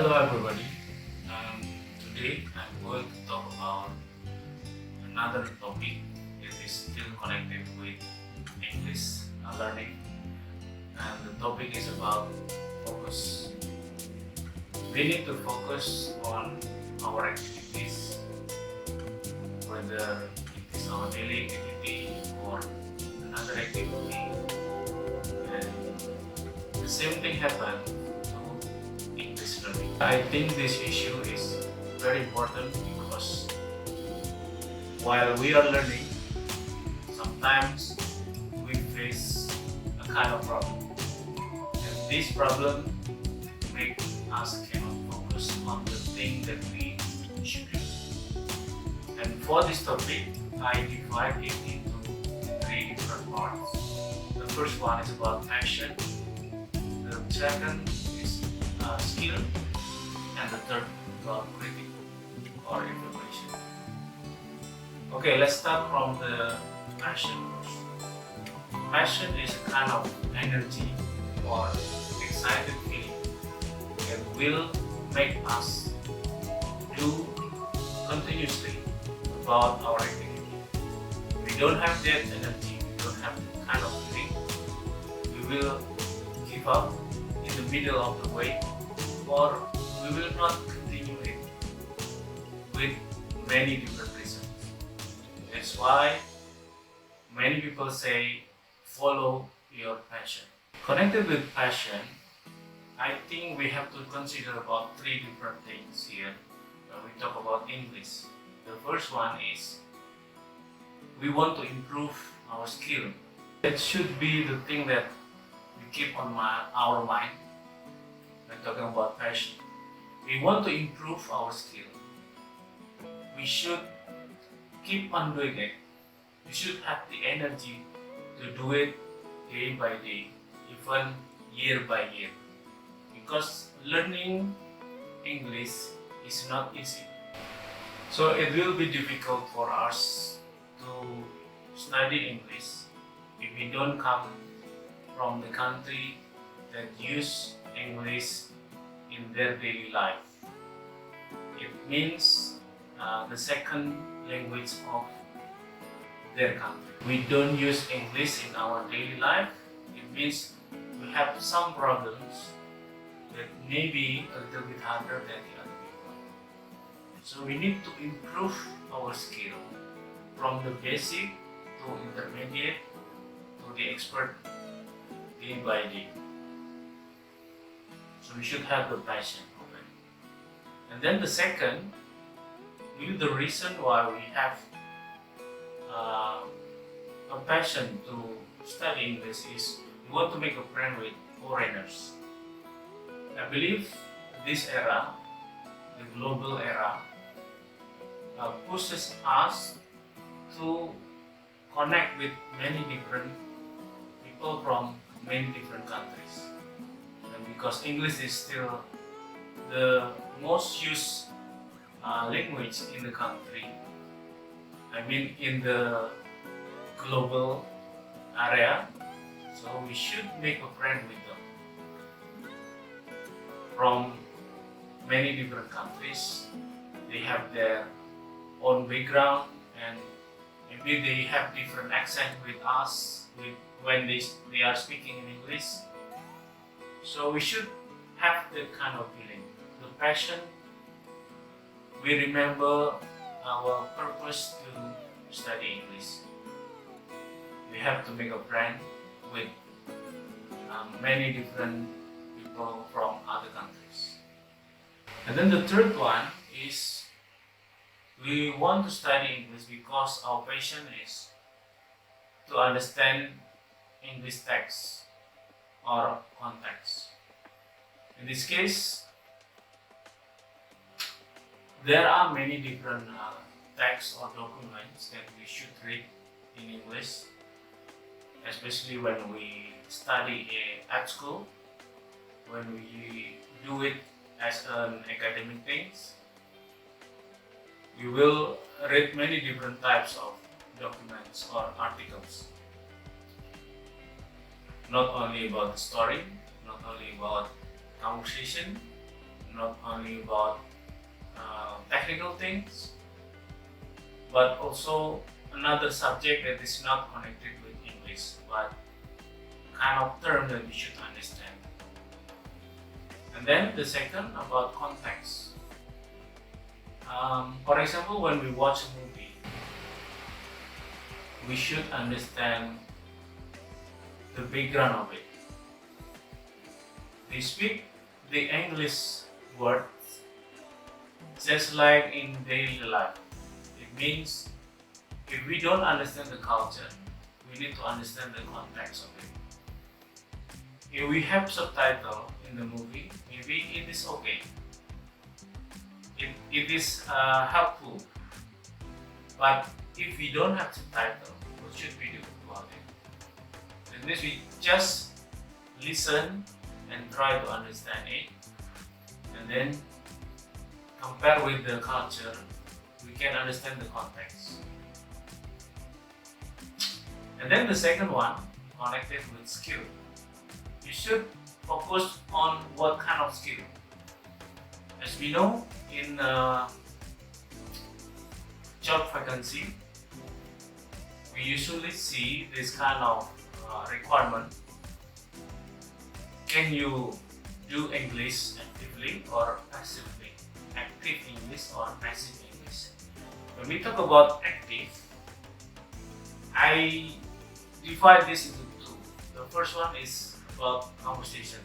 Hello everybody. Today I'm going to talk about another topic that is still connected with English learning, and the topic is about focus. We need to focus on our activities, whether it is our daily activity or another activity, and the same thing happens to English learning. I think this issue is very important because while we are learning, sometimes we face a kind of problem. And this problem makes us cannot focus on the thing that we should do. And for this topic, I divide it into three different parts. The first one is about passion, the second is skill, and the third about critique or information. Okay, let's start from the passion first. Passion is a kind of energy or excited feeling that will make us do continuously about our activity. If we don't have that energy, we don't have that kind of feeling, we will give up in the middle of the way, or we will not continue it with many different reasons. That's why many people say follow your passion. Connected with passion, I think we have to consider about three different things here when we talk about English. The first one is we want to improve our skill. That should be the thing that we keep on our mind when talking about passion. We want to improve our skill. We should keep on doing it. We should have the energy to do it day by day, even year by year. Because learning English is not easy. So it will be difficult for us to study English if we don't come from the country that use English in their daily life. It means the second language of their country. We don't use English in our daily life. It means we have some problems that may be a little bit harder than the other people. So we need to improve our skill from the basic to intermediate to the expert day by day. So we should have the passion of it. And then the second, maybe the reason why we have a passion to study English is we want to make a friend with foreigners. I believe this era, the global era, pushes us to connect with many different people from many different countries. And because English is still the most used language in the country, I mean in the global area, so we should make a friend with them from many different countries. They have their own background and maybe they have different accent with us when they are speaking in English. So we should have that kind of feeling, the passion. We remember our purpose to study English. We have to make a friend with many different people from other countries. And then the third one is we want to study English because our passion is to understand English text or context. In this case, there are many different texts or documents that we should read in English, especially when we study at school, when we do it as an academic things. We will read many different types of documents or articles. Not only about the story, not only about conversation, not only about technical things, but also another subject that is not connected with English, but kind of term that we should understand. And then the second about context. For example, when we watch a movie, we should understand the background of it. They speak the English words just like in daily life. It means if we don't understand the culture, we need to understand the context of it. If we have subtitle in the movie, maybe it is okay. It is helpful. But if we don't have subtitle, what should we do about it? That means we just listen and try to understand it, and then compare with the culture, we can understand the context. And then the second one, connected with skill. You should focus on what kind of skill. As we know, in job vacancy, we usually see this kind of requirement. Can you do English actively or passively? Active English or passive English? When we talk about active, I divide this into two. The first one is about conversation.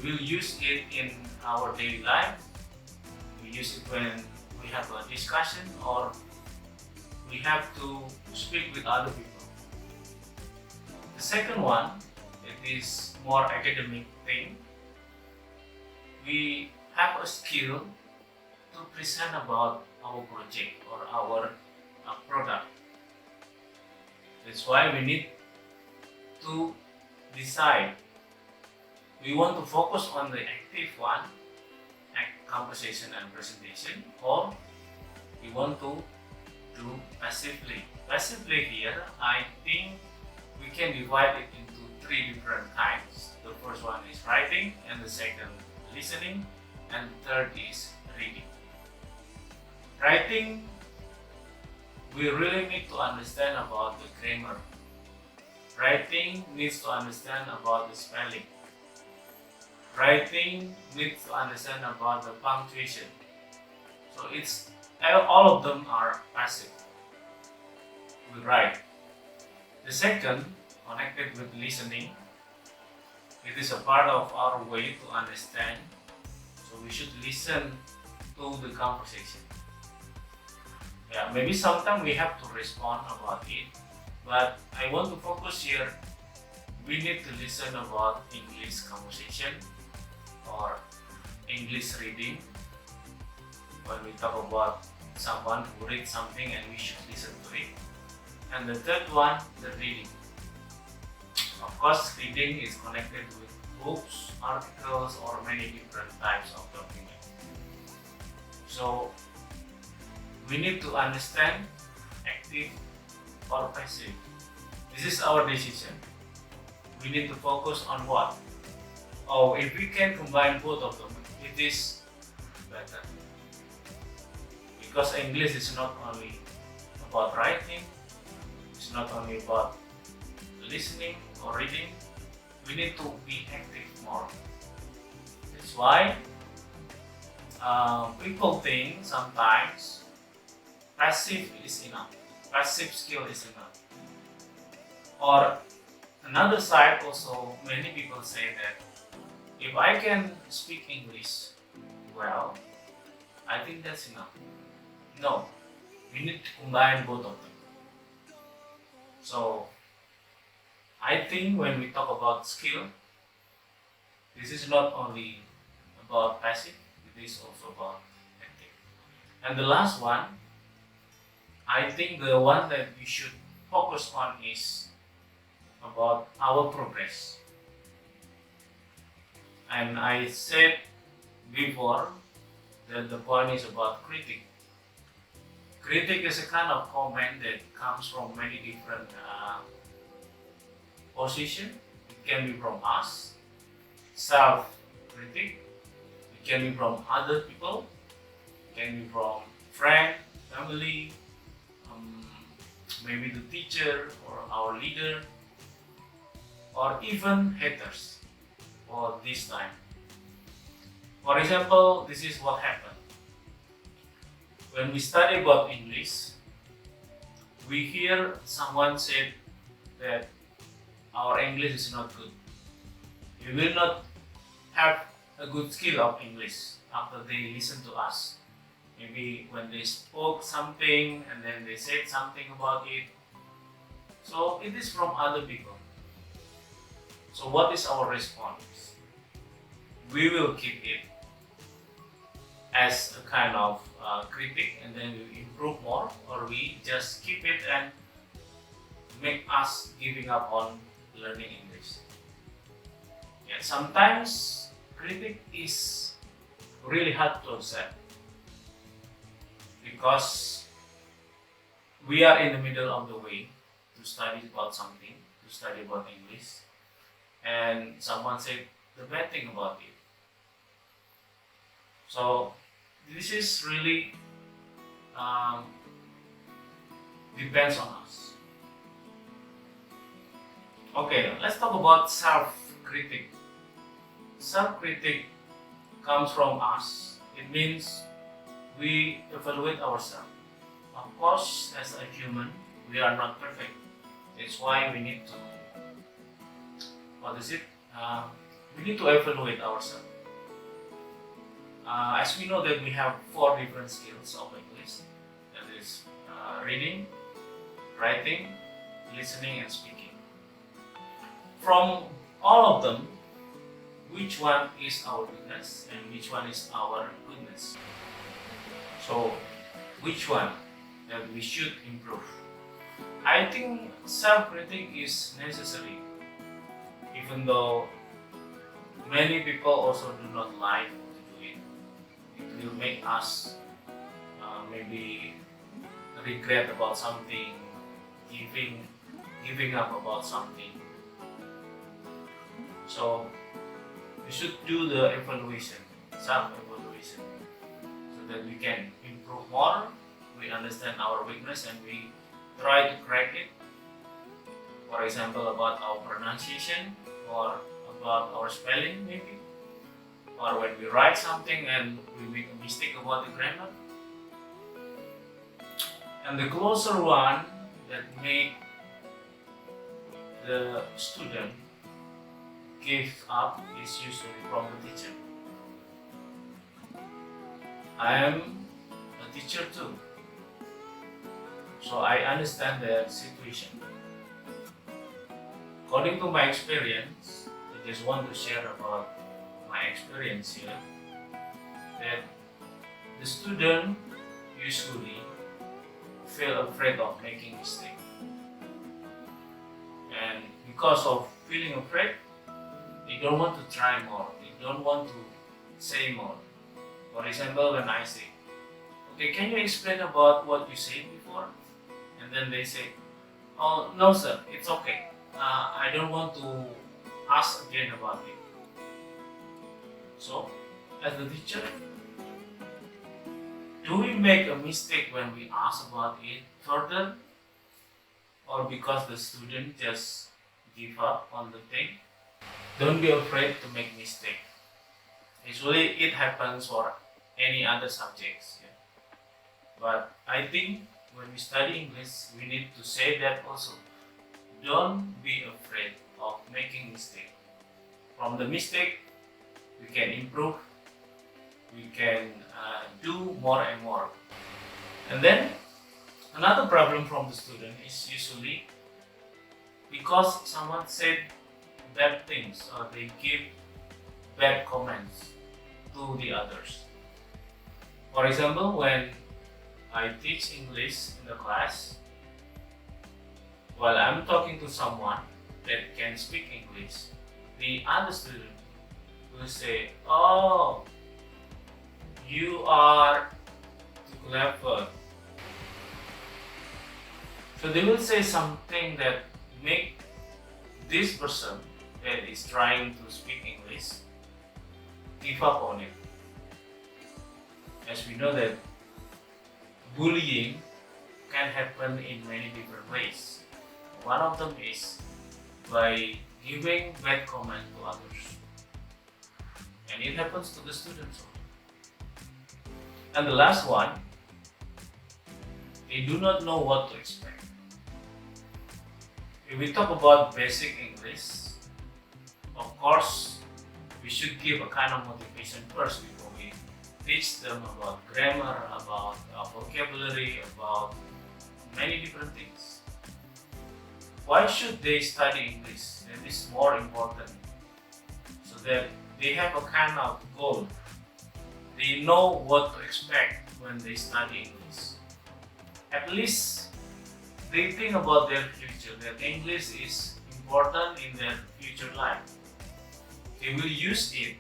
We will use it in our daily life. We use it when we have a discussion or we have to speak with other people. The second one, it is more academic thing. We have a skill to present about our project or our product. That's why we need to decide. We want to focus on the active one, conversation and presentation, or we want to do passively. Passively here, I think we can divide it into three different kinds. The first one is writing, and the second listening, and third is reading. Writing, we really need to understand about the grammar. Writing needs to understand about the spelling. Writing needs to understand about the punctuation. So it's all of them are passive. We write. The second, connected with listening, it is a part of our way to understand. So we should listen to the conversation. Yeah, maybe sometimes we have to respond about it, but I want to focus here. We need to listen about English conversation or English reading. When we talk about someone who reads something and we should listen to it. And the third one, the reading. Of course, reading is connected with books, articles, or many different types of documents. So we need to understand active or passive. This is our decision. We need to focus on what? Oh, if we can combine both of them, it is better. Because English is not only about writing, it's not only about listening or reading, we need to be active more. That's why people think sometimes passive is enough, passive skill is enough. Or another side also, many people say that if I can speak English well, I think that's enough. No, we need to combine both of them. So I think when we talk about skill, this is not only about passive, it is also about active. And the last one, I think the one that we should focus on is about our progress. And I said before that the point is about critique. Critique is a kind of comment that comes from many different positions. It can be from us, self-critique. It can be from other people, it can be from friend, family, maybe the teacher or our leader, or even haters for this time. For example, this is what happened. When we study about English, we hear someone said that our English is not good. You will not have a good skill of English after they listen to us. Maybe when they spoke something and then they said something about it. So it is from other people. So what is our response? We will keep it as a kind of critic and then we improve more, or we just keep it and make us giving up on learning English. Yeah, sometimes critic is really hard to accept because we are in the middle of the way to study about something, to study about English, and someone said the bad thing about it. So this is really depends on us. Okay, let's talk about self-critic. Self-critic comes from us. It means we evaluate ourselves. Of course, as a human, we are not perfect. That's why we need to, we need to evaluate ourselves. As we know that we have 4 different skills of English, that is reading, writing, listening, and speaking. From all of them, which one is our weakness and which one is our goodness? So, which one that we should improve? I think self-critic is necessary, even though many people also do not like to do it. It will make us maybe regret about something, giving up about something. So we should do the evaluation, self-evaluation, so that we can improve more, we understand our weakness and we try to correct it. For example, about our pronunciation or about our spelling maybe. Or when we write something and we make a mistake about the grammar. And the closer one that make the student give up is usually from the teacher. I am a teacher too, so I understand the situation. According to my experience, I just want to share about my experience here, that the student usually feel afraid of making mistake, and because of feeling afraid, they don't want to try more, they don't want to say more. For example, when I say, okay, can you explain about what you said before? And then they say, oh no sir, it's okay, I don't want to ask again about it. So, as the teacher, do we make a mistake when we ask about it further, or because the student just give up on the thing? Don't be afraid to make mistake. Usually it happens for any other subjects. Yeah. But I think when we study English, we need to say that also. Don't be afraid of making mistake. From the mistake, we can improve, we can do more and more. And then another problem from the student is usually because someone said bad things or they give bad comments to the others. For example, when I teach English in the class, while I'm talking to someone that can speak English, the other student will say, oh, you are too clever. So they will say something that make this person that is trying to speak English give up on it. as we know that bullying can happen in many different ways. One of them is by giving bad comment to others, and it happens to the students also. And the last one, they do not know what to expect. If we talk about basic English, of course, we should give a kind of motivation first before we teach them about grammar, about vocabulary, about many different things. Why should they study English? That is more important, so that they have a kind of goal. They know what to expect when they study English. At least they think about their future, that English is important in their future life. They will use it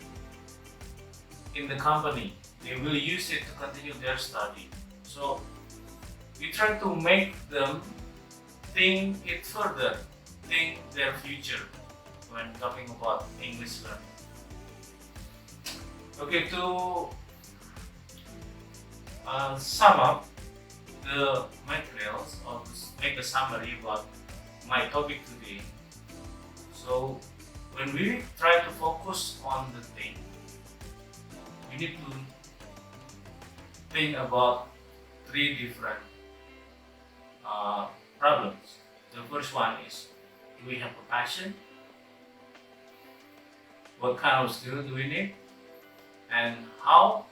in the company. They will use it to continue their study. So we try to make them think it further, think their future when talking about English learning. Okay, to sum up the materials, or to make a summary about my topic today. So when we try to focus on the thing, we need to think about three different problems. The first one is, do we have a passion? What kind of skill do we need? And how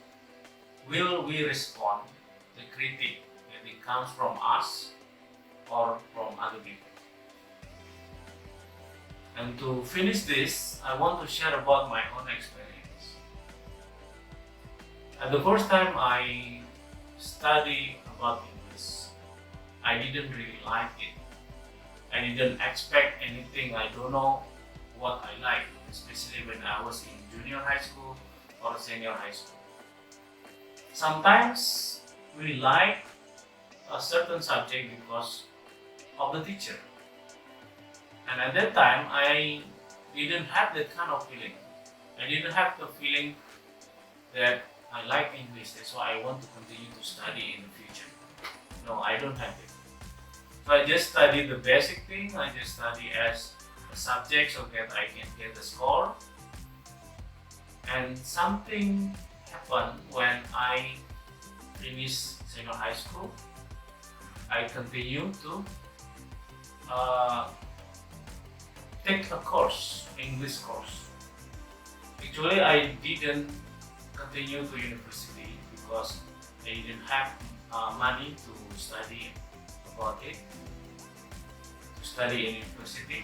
will we respond to the critique, if it comes from us or from other people? And to finish this, I want to share about my own experience. At the first time I studied about English, I didn't really like it. I didn't expect anything. I don't know what I like, especially when I was in junior high school or senior high school. Sometimes we like a certain subject because of the teacher. And at that time, I didn't have that kind of feeling. I didn't have the feeling that I like English, that's why I want to continue to study in the future. No, I don't have it. So I just study the basic thing. I just study as a subject so that I can get the score. And something happened when I finished senior high school. I continued to take a course, English course. Actually, I didn't continue to university because I didn't have money to study about it, to study in university.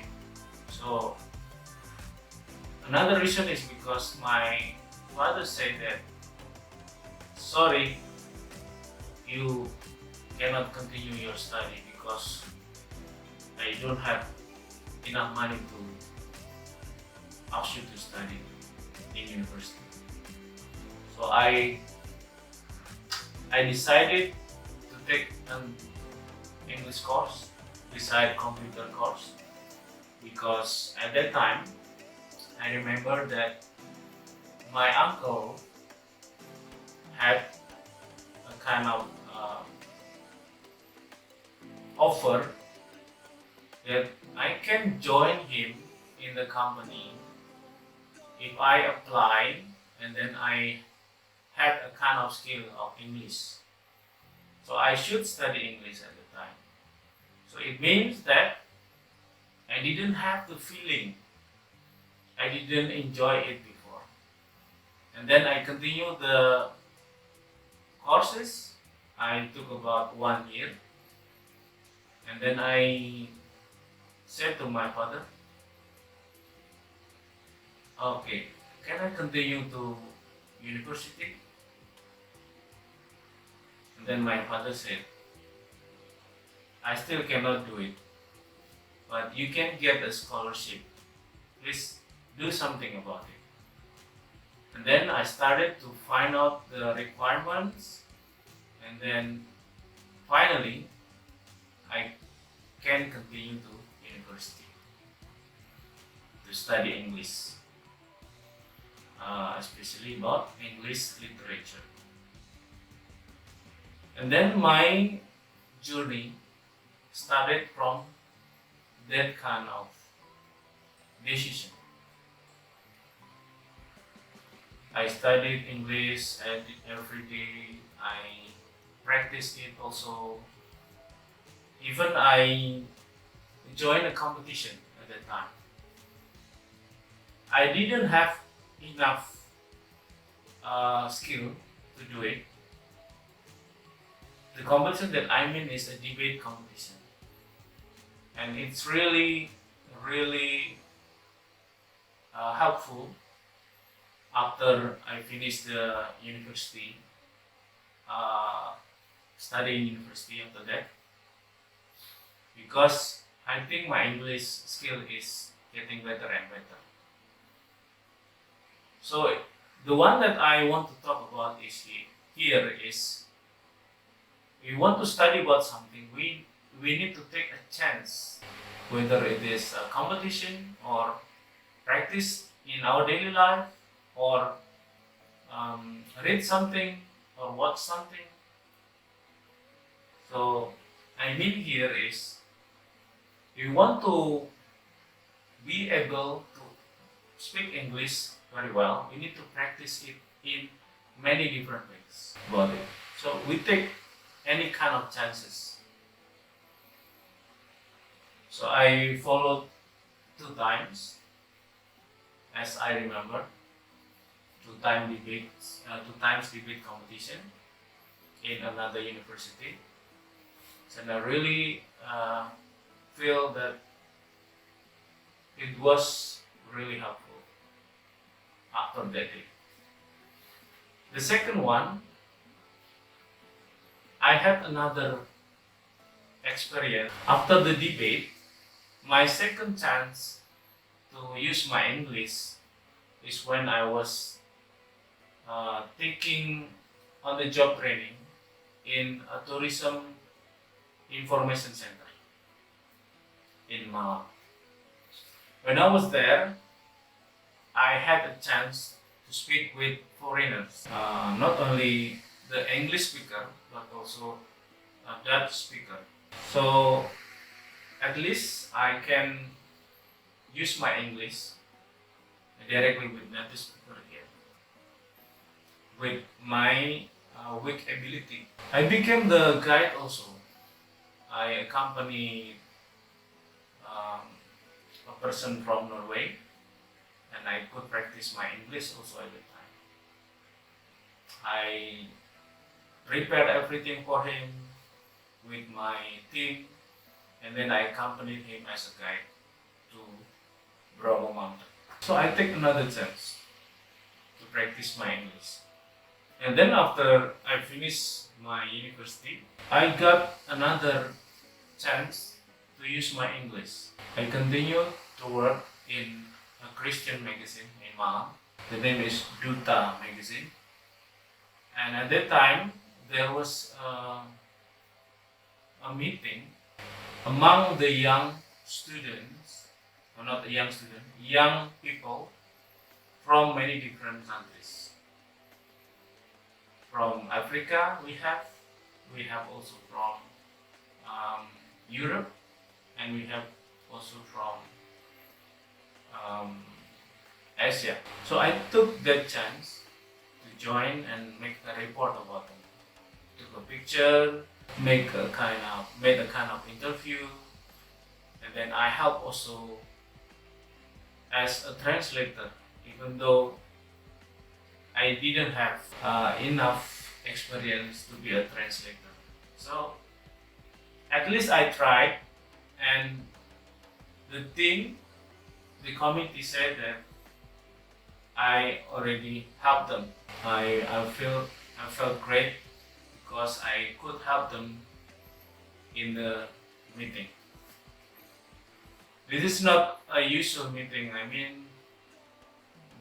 So another reason is because my father said that, sorry, you cannot continue your study because I don't have enough money to ask you to study in university. So I decided to take an English course beside computer course, because at that time I remember that my uncle had a kind of offer that I can join him in the company if I apply and then I had a kind of skill of English. So I should study English at the time. So it means that I didn't have the feeling, I didn't enjoy it before. And then I continued the courses. I took about 1 year. And then I said to my father, okay, can I continue to university? And then my father said, I still cannot do it, but you can get a scholarship. Please do something about it. And then I started to find out the requirements, and then finally I can continue to university to study English, especially about English literature. And then my journey started from that kind of decision. I studied English and every day. I practiced it also. Even I joined a competition at that time. I didn't have enough skill to do it. The competition that I'm in is a debate competition, and it's really, really helpful after I finished the university, studying university after that, because I think my English skill is getting better and better. So the one that I want to talk about is here is we want to study about something, we need to take a chance, whether it is a competition or practice in our daily life, or read something or watch something. So I mean here is we want to be able to speak English very well. We need to practice it in many different ways about it. So we take any kind of chances. So I followed 2 times, as I remember, 2 times debate competition in another university, and I really feel that it was really helpful after that day. The second one, I had another experience after the debate. My second chance to use my English is when I was taking on the job training in a tourism information center in Malang. When I was there, I had a chance to speak with foreigners, not only the English speaker but also a Dutch speaker. So at least I can use my English directly with native speaker here, with my weak ability. I became the guide also. I accompanied a person from Norway, and I could practice my English also at the time. I prepared everything for him with my team, and then I accompanied him as a guide to Bromo Mountain. So I take another chance to practice my English. And then after I finished my university, I got another chance to use my English. I continued to work in a Christian magazine in Malang. The name is Duta Magazine. And at that time, there was a meeting among the young students, or not the young students, young people from many different countries. From Africa we have also from Europe, and we have also from Asia. So I took that chance to join and make a report about them. Took a picture, made a kind of interview, and then I helped also as a translator, even though I didn't have enough experience to be a translator. So at least I tried, and the committee said that I already helped them. I felt great because I could help them in the meeting. This is not a usual meeting. I mean,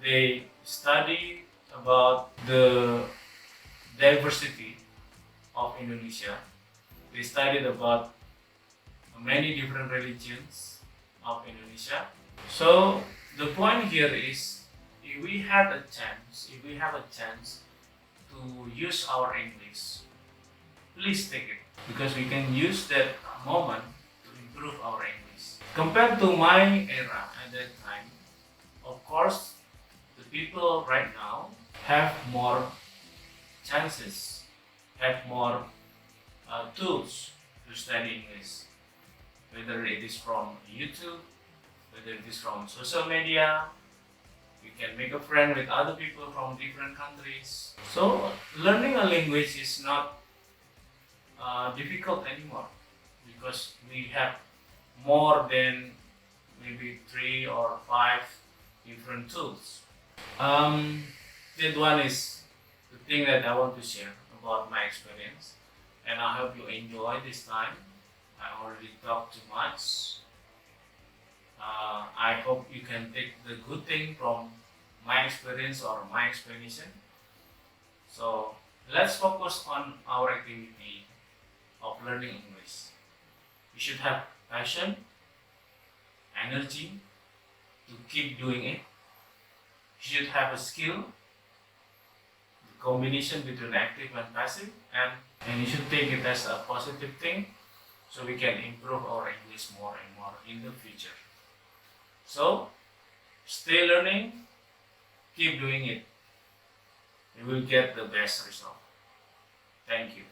they study about the diversity of Indonesia. They studied about many different religions of Indonesia. So the point here is, if we have a chance to use our English please take it because we can use that moment to improve our English. Compared to my era at that time, of course, the people right now have more chances, have more tools to study English, whether it is from YouTube, whether it is from social media. You can make a friend with other people from different countries. So learning a language is not difficult anymore because we have more than maybe 3 or 5 different tools. That one is the thing that I want to share about my experience, and I hope you enjoy this time. I already talked too much. I hope you can take the good thing from my experience or my explanation. So let's focus on our activity of learning English. You should have passion, energy to keep doing it. You should have a skill, the combination between active and passive, and you should take it as a positive thing so we can improve our English more and more in the future. So stay learning, keep doing it. You will get the best result. Thank you.